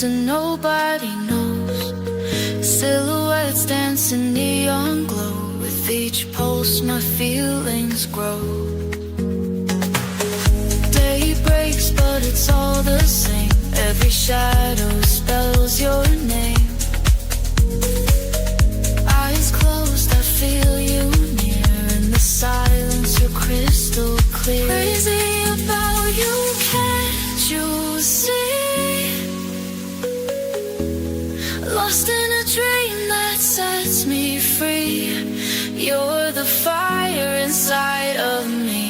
close and nobody knows. Silhouettes dance in neon glow. With each pulse my feelings grow. Day breaks but it's all the same. Every shadow spells your name. Eyes closed, I feel you near. In the silence you're crystal clear. Crazy about you, can't you see? Lost in a dream that sets me free. You're the fire inside of me.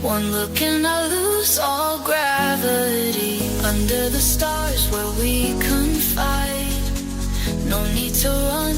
One look and I lose all gravity. Under the stars where we confide. No need to run